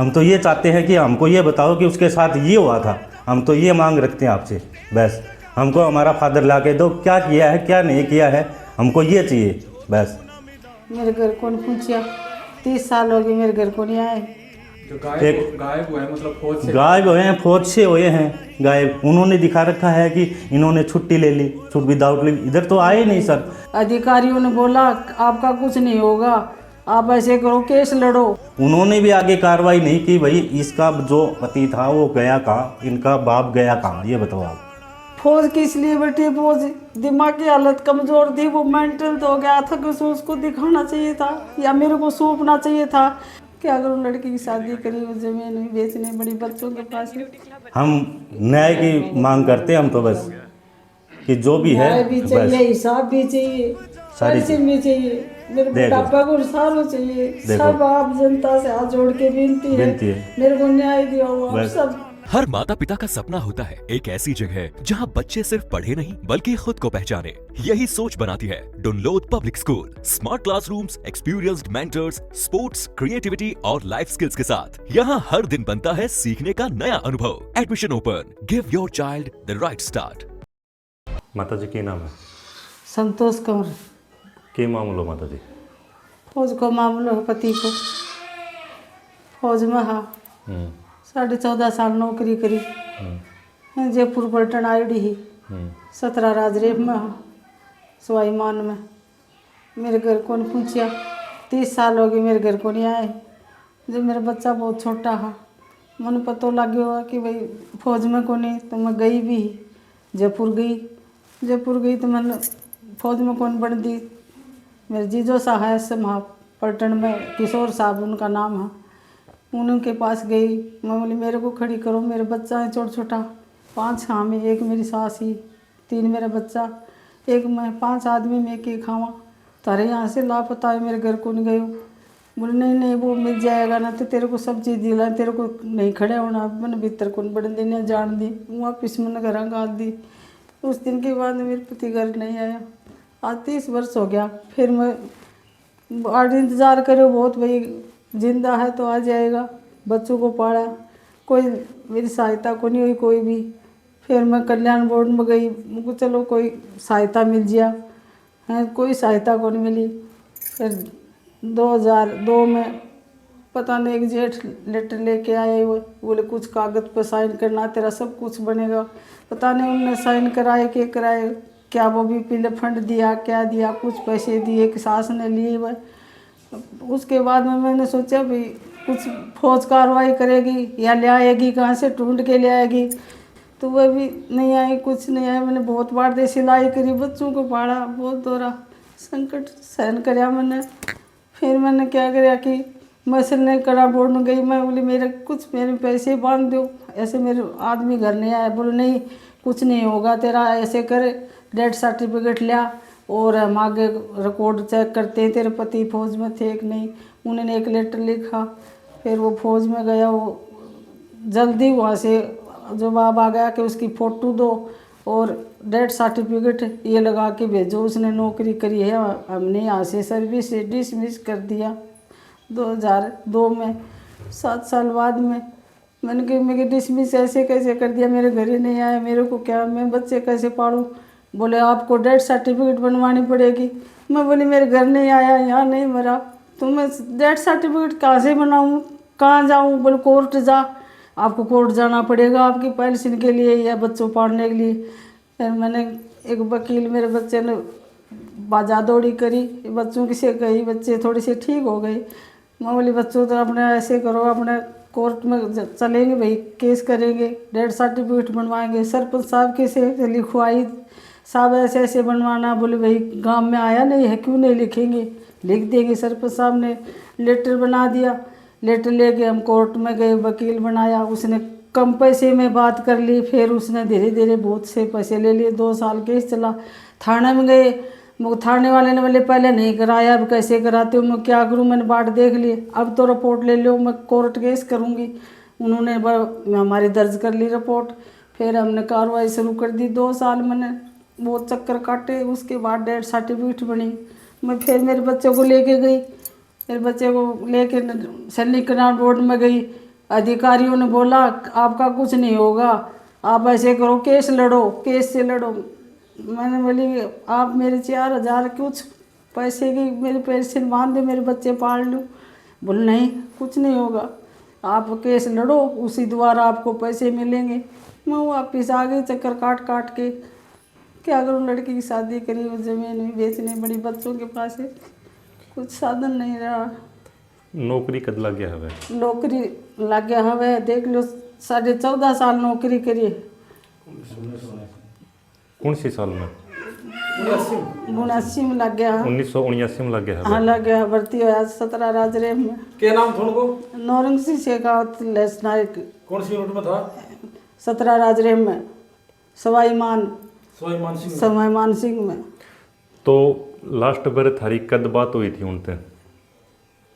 हम तो ये चाहते हैं कि हमको ये बताओ कि उसके साथ ये हुआ था। हम तो ये मांग रखते हैं आपसे, बस हमको हमारा फादर ला के दो, क्या किया है क्या नहीं किया है, हमको ये चाहिए बस। मेरे घर कौन पूछा, 30 साल हो गए मेरे घर को नहीं आए। जो गायब हुआ है मतलब फौज से गायब हुए हैं, फौज से हुए हैं गायब। उन्होंने दिखा रखा है कि इन्होंने छुट्टी ले ली, छुट विदाउट लीव, इधर तो आए नहीं सर। अधिकारियों ने बोला आपका कुछ नहीं होगा, आप ऐसे करो केस लड़ो। उन्होंने भी आगे कार्रवाई नहीं की। भाई इसका जो पति था वो गया कहाँ, इनका बाप गया कहाँ, ये बताओ आप। फौज किस लिए बैठी, फौज दिमागी हालत कमजोर थी, वो मेंटल तो हो गया था कि उसको दिखाना चाहिए था या मेरे को सौंपना चाहिए था। क्या करूँ, लड़की की शादी करी, वो जमीन भी बेचने बड़ी बच्चों के पास। हम न्याय की मांग करते हैं हम तो बस, कि जो भी है न्याय भी चाहिए, हिसाब भी चाहिए, सारी पेंशन भी चाहिए, मेरे देखो। बुढ़ापा को सारो चाहिए। देखो। सब आप जनता से हाथ जोड़ के विनती विनती है, है। मेरे को न्याय दियो आप बस। सब। हर माता पिता का सपना होता है एक ऐसी जगह जहां बच्चे सिर्फ पढ़े नहीं बल्कि खुद को पहचाने। यही सोच बनाती है Dunlod public school. Smart classrooms, experienced mentors, sports, creativity और लाइफ स्किल्स के साथ यहां हर दिन बनता है सीखने का नया अनुभव। Admission open. Give your child the right start. माता जी की नाम है संतोष कंवर। के मामलो माता जी? फौज को मामलो है, पति को फौज में हाँ 14.5 साल नौकरी करी। जयपुर पलटन आईडी ही 17 राजरेप में हाँ, सवाई मान में। मेरे घर कौन पूछा, 30 साल हो गए मेरे घर को नहीं आए। जब मेरा बच्चा बहुत छोटा हा, मैंने पता लग गया कि भाई फौज में को नहीं, तो मैं गई भी जयपुर गई तो मैंने फौज में कौन बन दी। मेरे जीजो सा है वहाँ पलटन में, किशोर साहब उनका नाम है, उनके पास गई। मैं बोली मेरे को खड़ी करो, मेरे बच्चा है छोटा छोटा, 5 हामी, एक मेरी सास ही, 3 मेरा बच्चा, एक मैं, 5 आदमी में के खावा, तारे यहाँ से लापता है, मेरे घर को नहीं गए। बोले नहीं वो मिल जाएगा ना, तो तेरे को सब चीज़ दिला, तेरे को नहीं खड़े होना। मैंने भीतर कौन बड़न देने जान दी, वापिस मैंने घर गाल दी। उस दिन के बाद मेरे पति घर नहीं आया। आज 30 वर्ष हो गया। फिर मैं आज इंतज़ार करो बहुत, भाई जिंदा है तो आ जाएगा। बच्चों को पाला, कोई मेरी सहायता को नहीं हुई कोई भी। फिर मैं कल्याण बोर्ड में गई, मुझको चलो कोई सहायता मिल जाए है, कोई सहायता को नहीं मिली। फिर 2002 में पता नहीं एक जेठ लेटर लेके आए, वो बोले कुछ कागज़ पर साइन करना, तेरा सब कुछ बनेगा। पता नहीं उनने साइन कराए के कराए, क्या वो भी पीले फंड दिया क्या दिया, कुछ पैसे दिए कि सास ने लिए वह। उसके बाद में मैंने सोचा भी कुछ फौज कार्रवाई करेगी या ले आएगी, कहाँ से ढूंढ के ले आएगी, तो वह भी नहीं आई, कुछ नहीं आया। मैंने बहुत बार दे सिलाई करी, बच्चों को पढ़ा, बहुत दौरा संकट सहन कराया मैंने। फिर मैंने क्या कराया कि मैं कड़ा बोर्ड में गई, मैं बोली मेरे पैसे बांध दो। ऐसे मेरे आदमी घर नहीं आया, बोले नहीं कुछ नहीं होगा तेरा, ऐसे कर डेथ सर्टिफिकेट लिया और हम आगे रिकॉर्ड चेक करते हैं, तेरे पति फौज में थे कि नहीं। उन्होंने एक लेटर लिखा, फिर वो फौज में गया, वो जल्दी वहाँ से जवाब आ गया कि उसकी फ़ोटो दो और डेथ सर्टिफिकेट ये लगा के भेजो, उसने नौकरी करी है, हमने यहाँ से सर्विस से डिसमिस कर दिया 2002 में। 7 साल बाद में मैंने कहा मेरे डिसमिस ऐसे कैसे कर दिया, मेरे घर ही नहीं आया, मेरे को क्या, मैं बच्चे कैसे पालूँ। बोले आपको डेथ सर्टिफिकेट बनवानी पड़ेगी। मैं बोली मेरे घर नहीं आया, यहाँ नहीं मरा, तो मैं डेथ सर्टिफिकेट कहाँ से बनाऊँ, कहाँ जाऊँ। बोले कोर्ट जा, आपको कोर्ट जाना पड़ेगा आपकी पेंशन के लिए या बच्चों पालने के लिए। फिर मैंने एक वकील, मेरे बच्चे ने बाजा दौड़ी करी, बच्चों की से गई, बच्चे थोड़ी सी ठीक हो गई। मैं बोली बच्चों तो अपने ऐसे करो, अपने कोर्ट में चलेंगे भाई, केस करेंगे, डेथ सर्टिफिकेट बनवाएंगे। सरपंच साहब के से लिखवाई, साहब ऐसे ऐसे बनवाना। बोले भाई गांव में आया नहीं है, क्यों नहीं लिखेंगे, लिख देंगे। सरपंच साहब ने लेटर बना दिया, लेटर लेके हम कोर्ट में गए, वकील बनाया, उसने कम पैसे में बात कर ली। फिर उसने धीरे धीरे बहुत से पैसे ले लिए, 2 साल केस चला। थाने में गए, थाने वाले ने बोले पहले नहीं कराया, अब कैसे कराते हो। मैं क्या करूं, मैंने बाट देख ली, अब तो रिपोर्ट ले लो, मैं कोर्ट केस करूंगी। उन्होंने हमारी दर्ज कर ली रिपोर्ट। फिर हमने कार्रवाई शुरू कर दी। 2 साल मैंने बहुत चक्कर काटे, उसके बाद डेथ सर्टिफिकेट बनी। मैं फिर मेरे बच्चे को लेके गई, मेरे बच्चे को लेके सैनिक कल्याण बोर्ड में गई, अधिकारियों ने बोला आपका कुछ नहीं होगा, आप ऐसे करो केस लड़ो, केस से लड़ो। मैंने बोली आप मेरे 4,000 कुछ पैसे की मेरे पेंशन बांध दे, मेरे बच्चे पाल लूँ। बोले नहीं कुछ नहीं होगा, आप केस लड़ो, उसी द्वारा आपको पैसे मिलेंगे। मैं वापिस आ गई चक्कर काट काट के। क्या करूँ, लड़की की शादी करी, वो ज़मीन भी बेचनी पड़ी, बच्चों के पास है कुछ साधन नहीं रहा। नौकरी कद लग गया है? नौकरी लग गया हवे, देख लो 14.5 साल नौकरी करी। कौन सी साल में? 79 में लग गया। 1979 में लग गया है? हाँ लग गया, भर्ती हुआ 17 राजरेम में। क्या नाम था उनको? नौरंग सिंह शेखावत लेस नायक। कौन सी यूनिट में था? 17 राजरेम में, सवाईमान सिंह में। तो लास्ट बार थारी कद बात हुई थी उनसे?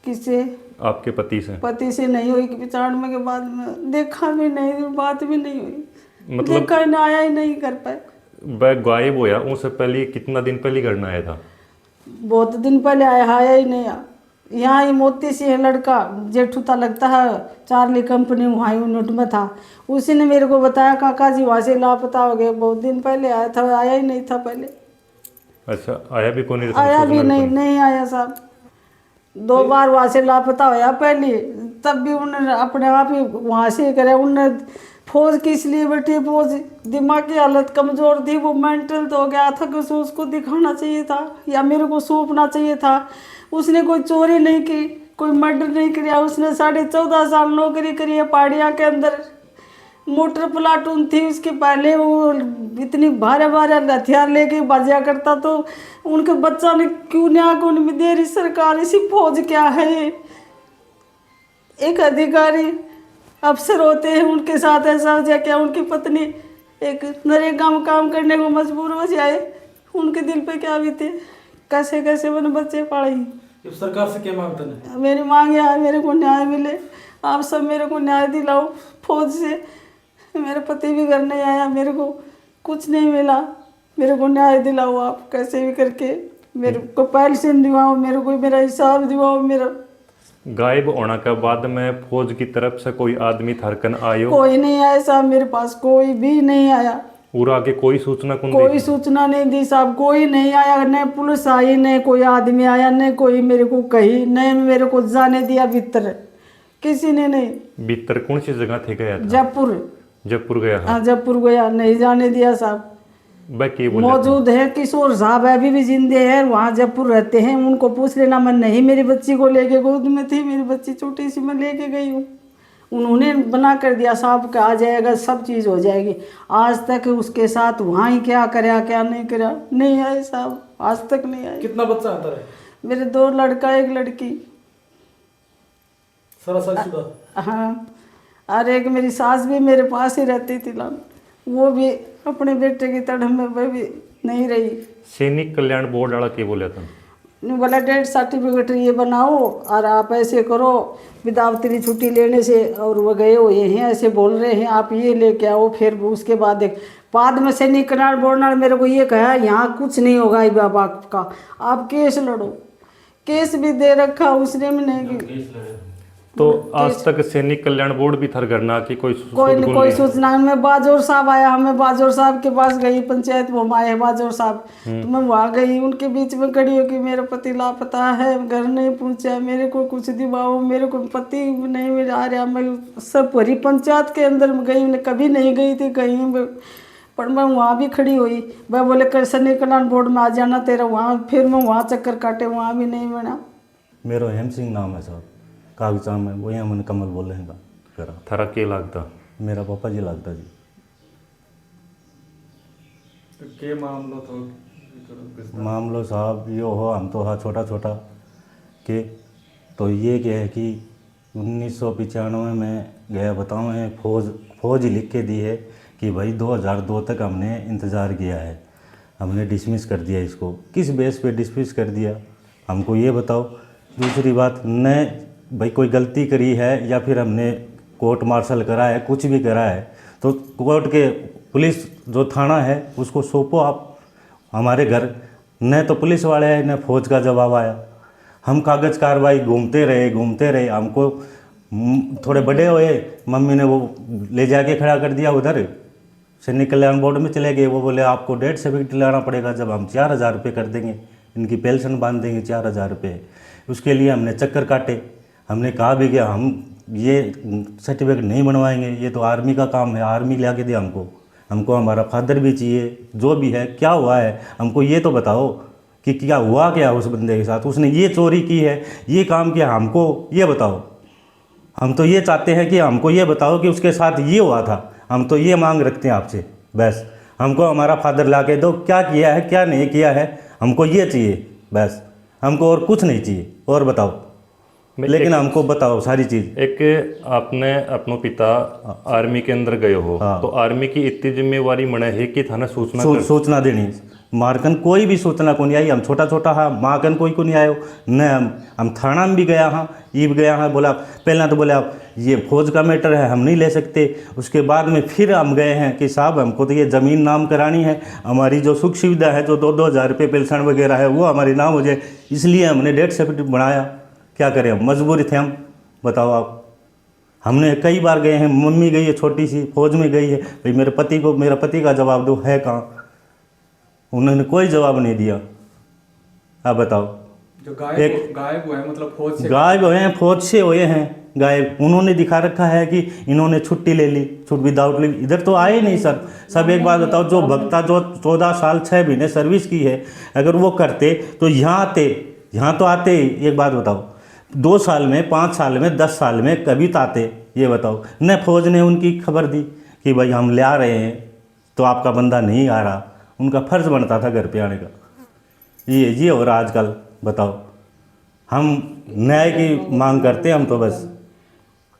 किसे? आपके पति से? पति से नहीं हुई कि 95 के बाद में देखा भी नहीं, बात भी नहीं हुई, मतलब देखा ही ना, आया ही नहीं कर पाए। वह गायब होया उससे पहले कितना दिन पहले घर आया था? बहुत दिन पहले आया ही नहीं। यहाँ ही मोती सी है लड़का, जेठूता लगता है, चार्ली कंपनी वहाँ यूनिट में था। उसी ने मेरे को बताया काका जी वहाँ से लापता हो गए, बहुत दिन पहले आया था, आया ही नहीं था पहले। अच्छा, आया भी कौन? आया भी नहीं आया साहब। 2 बार वहाँ से लापता होया पहले, तब भी उन्होंने अपने आप ही वहाँ से करे। उन्होंने फौज किस लिए बैठी, फौज दिमाग की हालत कमज़ोर थी, वो मेंटल तो हो गया था कि उसको दिखाना चाहिए था या मेरे को सौंपना चाहिए था। उसने कोई चोरी नहीं की, कोई मर्डर नहीं किया, उसने 14.5 साल नौकरी करी है पहाड़िया के अंदर। मोटर प्लाटून थी उसके पहले, वो इतनी भारे भारे हथियार लेके बाजा करता, तो उनके बच्चा ने क्यों न्याय को नहीं दे रही सरकार? इसी फौज क्या है ये? एक अधिकारी अफसर होते हैं, उनके साथ ऐसा हो जाए क्या? उनकी पत्नी एक नरेगा में काम करने को मजबूर हो जाए, उनके दिल पे क्या बीते? कैसे कैसे मैंने बच्चे पाले। सरकार से क्या मांगते हैं? मेरी मांग है मेरे को न्याय मिले, आप सब मेरे को न्याय दिलाओ। फौज से मेरे पति भी घर नहीं आया, मेरे को कुछ नहीं मिला, मेरे को न्याय दिलाओ आप कैसे भी करके। मेरे को पेंशन दिवाओ, मेरे को मेरा हिसाब दिवाओ। मेरा गायब होने के बाद में फौज की तरफ से कोई आदमी थरकन आयो? कोई नहीं आया साहब, मेरे पास कोई भी नहीं आया। पूरा आगे कोई सूचना कोई सूचना नहीं दी साहब, कोई नहीं आया, न पुलिस आई, न कोई आदमी आया, न कोई मेरे को कही, न मेरे को जाने दिया भीतर, किसी ने नहीं। भीतर कौन सी जगह थे गया था? जयपुर गया? हाँ जयपुर गया, नहीं जाने दिया साहब। मौजूद है किशोर साहब, अभी भी जिंदे हैं, वहाँ जयपुर रहते हैं, उनको पूछ लेना। मैं नहीं, मेरी बच्ची को लेके गोद में थी, मेरी बच्ची छोटी सी, मैं लेके गई हूँ। उन्होंने बना कर दिया साहब का आ जाएगा, सब चीज़ हो जाएगी। आज तक उसके साथ वहाँ ही क्या कराया क्या नहीं कराया, नहीं आए साहब, आज तक नहीं आए। कितना बच्चा आता है? मेरे 2 लड़का 1 लड़की। शादीशुदा? हाँ, और एक मेरी सास भी मेरे पास ही रहती थी, वो भी अपने बेटे की तरह में वह भी नहीं रही। सैनिक कल्याण बोर्ड वाला क्या बोला था? बोला डेथ सर्टिफिकेट ये बनाओ और आप ऐसे करो विदावती छुट्टी लेने से, और वो गए हुए हैं ऐसे बोल रहे हैं, आप ये लेके आओ। फिर उसके बाद में सैनिक कल्याण बोर्ड ने मेरे को ये कहा यहाँ कुछ नहीं होगा बाबा का, आप केस लड़ो। केस भी दे रखा उसने भी नहीं। तो आज तक सैनिक कल्याण बोर्ड भी थर करना कि कोई सूचना में बाजोर साहब आया, हमें बाजोर साहब के पास गई, पंचायत वो आए बाजोर साहब, तो मैं वहाँ गई, उनके बीच में खड़ी हो कि मेरा पति लापता है, घर नहीं पहुँचा, मेरे को कुछ दिवाओ, मेरे को पति नहीं मिल आ रहा। मैं सब भरी पंचायत के अंदर में गई, मैं कभी नहीं गई थी कहीं पर मैं वहाँ भी खड़ी हुई। वह बोले कर सैनिक कल्याण बोर्ड में आ जाना तेरा वहाँ, फिर मैं वहाँ चक्कर काटे, वहाँ भी नहीं बना। मेरा हेम सिंह नाम है साहब, कागजा में वो यहाँ मैंने कमल बोले हैं करा। थारा के लगता? मेरा पापा जी लगता जी। तो के मामलो तो मामलो साहब ये हो, हम तो हाँ छोटा छोटा के तो ये क्या है कि 1995 में गया बताऊँ है, फौज लिख के दी है कि भाई 2002 तक हमने इंतज़ार किया है, हमने डिसमिस कर दिया इसको। किस बेस पे डिसमिस कर दिया हमको ये बताओ। दूसरी बात, न भाई कोई गलती करी है या फिर हमने कोर्ट मार्शल करा है, कुछ भी करा है तो कोर्ट के पुलिस जो थाना है उसको सौंपो आप हमारे घर। न तो पुलिस वाले आए न फौज का जवाब आया। हम कागज़ कार्रवाई घूमते रहे, हमको थोड़े बड़े हुए, मम्मी ने वो ले जाके खड़ा कर दिया उधर, सैनिक कल्याण बोर्ड में चले गए। वो बोले आपको डेथ सर्टिफिकेट लाना पड़ेगा, जब हम 4,000 रुपये कर देंगे, इनकी पेंशन बांध देंगे 4,000 रुपये। उसके लिए हमने चक्कर काटे। हमने कहा भी कि हम ये सर्टिफिकेट नहीं बनवाएंगे, ये तो आर्मी का काम है, आर्मी ला के दे हमको हमारा फादर भी चाहिए, जो भी है क्या हुआ है हमको ये तो बताओ कि क्या हुआ क्या उस बंदे के साथ, उसने ये चोरी की है, ये काम किया, हमको ये बताओ। हम तो ये चाहते हैं कि हमको ये बताओ कि उसके साथ ये हुआ था, हम तो ये मांग रखते हैं आपसे, बस हमको हमारा फादर ला के दो, क्या किया है क्या नहीं किया है, हमको ये चाहिए बस, हमको और कुछ नहीं चाहिए, और बताओ, लेकिन हमको बताओ सारी चीज़। एक आपने अपनो पिता आर्मी के अंदर गए हो, हाँ। तो आर्मी की इतनी जिम्मेवारी मने है कि थाने सूचना देनी, मारकन कोई भी सूचना को नहीं आई। हम छोटा छोटा हाँ मारकन कोई को नहीं आयो न, हम थाना में भी गया हाँ, ये भी गया हाँ, बोला पहला तो बोले आप ये फौज का मैटर है, हम नहीं ले सकते। उसके बाद में फिर हम गए हैं कि साहब हमको तो ये ज़मीन नाम करानी है, हमारी जो सुख सुविधा है, जो 2-2 हज़ार रुपये पेंशन वगैरह है, वो हमारी नाम हो जाए, इसलिए हमने डेथ सर्टिफिकेट बनाया। क्या करें, हम मजबूरी थे, हम बताओ आप। हमने कई बार गए हैं, मम्मी गई है छोटी सी, फौज में गई है, भाई मेरा पति का जवाब दो, है कहाँ, उन्होंने कोई जवाब नहीं दिया। आप बताओ। जो गायब हुए हैं, मतलब फौज से गायब हुए हैं, फौज से हुए हैं गायब। उन्होंने दिखा रखा है कि इन्होंने छुट्टी ले ली, विदाउट ली, इधर तो आए नहीं सर। सब एक बात बताओ, जो भक्ता जो 14 साल 6 महीने सर्विस की है, अगर वो करते तो यहाँ आते, यहाँ तो आते ही। एक बात बताओ, 2 साल में, 5 साल में, 10 साल में कभी तो आते, ये बताओ। न फौज ने उनकी खबर दी कि भाई हम ले आ रहे हैं, तो आपका बंदा नहीं आ रहा, उनका फर्ज बनता था घर पे आने का। ये और आजकल बताओ, हम न्याय की मांग करते हैं, हम तो बस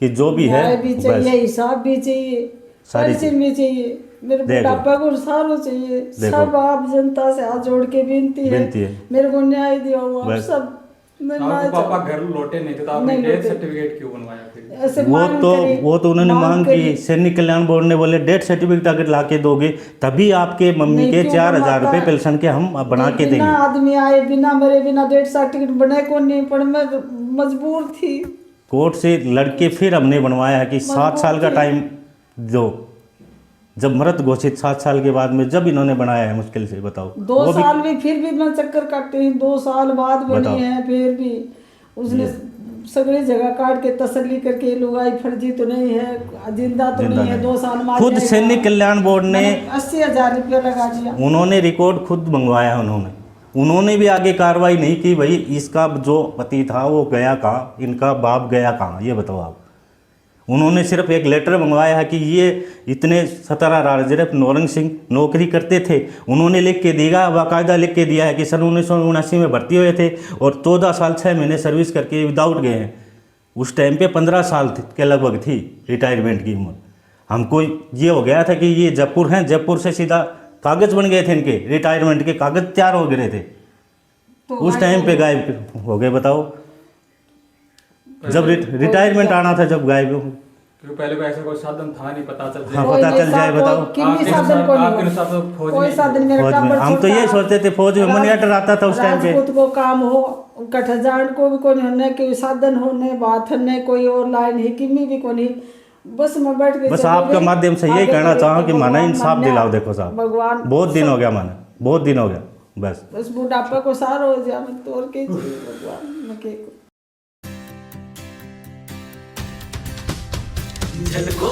कि जो भी है न्याय भी चाहिए, हिसाब भी चाहिए, सारी हर चीज भी चाहिए। मेरे देखो। बुढ़ापा को सारो चाहिए। सब आप जनता से हाथ जोड़ के विनती है, मेरे को न्याय दियो। आप बस। सब आपके पापा घर लौटे नहीं थे, तो आपने नहीं डेथ लौटे। सर्टिफिकेट क्यों बनवाया फिर? ऐसे वो मांग करी, तो उन्होंने मांग की। करी। सैनिक कल्याण बोर्ड ने बोले डेथ सर्टिफिकेट अगर ला के दोगे तभी आपके मम्मी नहीं, के क्यों 4,000 रुपये बनवाता? पेंशन के हम बना के बिना देंगे। आदमी आए, बिना मरे, बिना डेथ सर्टिफिकेट बने को नहीं, पर मैं मजबूर थी। कोर्ट से लड़के फिर हमने बनवाया है कि 7 साल का टाइम दो। जब मृत घोषित 7 साल के बाद में जब इन्होंने बनाया है, मुश्किल से बताओ। 2 साल में फिर भी मैं चक्कर काटती हूँ, 2 साल बाद बताओ। बनी है, फिर भी उसने सगड़ी जगह काट के तसल्ली करके लुगाई फर्जी तो नहीं है, जिंदा तो नहीं है, 2 साल में खुद सैनिक कल्याण बोर्ड ने 80,000 रुपया लगा दिया। उन्होंने रिकॉर्ड खुद मंगवाया। उन्होंने भी आगे कार्रवाई नहीं की। भाई इसका जो पति था वो गया कहाँ, इनका बाप गया कहाँ, ये बताओ आप। उन्होंने सिर्फ एक लेटर मंगवाया है कि ये इतने 17 राजरप नौरंग सिंह नौकरी करते थे। उन्होंने लिख के दिया, बाकायदा लिख के दिया है कि सन 1979 में भर्ती हुए थे और 14 साल 6 महीने सर्विस करके विदाउट गए हैं। उस टाइम पे 15 साल के लगभग थी रिटायरमेंट की उम्र। हमको ये हो गया था कि ये जयपुर हैं, जयपुर से सीधा कागज़ बन गए थे, इनके रिटायरमेंट के कागज़ तैयार हो गए थे, तो उस टाइम पे गायब हो गए। बताओ, जब रिटायरमेंट आना था जब गायब हो। क्योंकि पहले को ऐसा कोई साधन था नहीं, पता चल हाँ, जाए। पता चल जाए, बताओ। किन्नी साधन को आपके नहीं, साथ तो फौज कोई में- साधन मेरे फौज काम में पर हम तो ये सोचते थे, फौज में मनी ऑर्डर आता था उस टाइम पे। राजपूत को काम हो, कठजान को भी कोई होने, कोई साधन होने, बात होने, कोई और लाइन है, किमी भी कोई नहीं। बस मैं बैठ के बस चली आपके गई। माध्यम से यही आगे कहना बढ़े चाहूँ तो कि माना भगवान इंसाफ मान्या, दिलाओ। देखो साहब, भगवान बहुत दिन हो गया, माना बहुत दिन हो गया। बस बुढ़ापा को सार हो जाए, मैं तोड़ के चाहिए भगवान मैं के को। झलको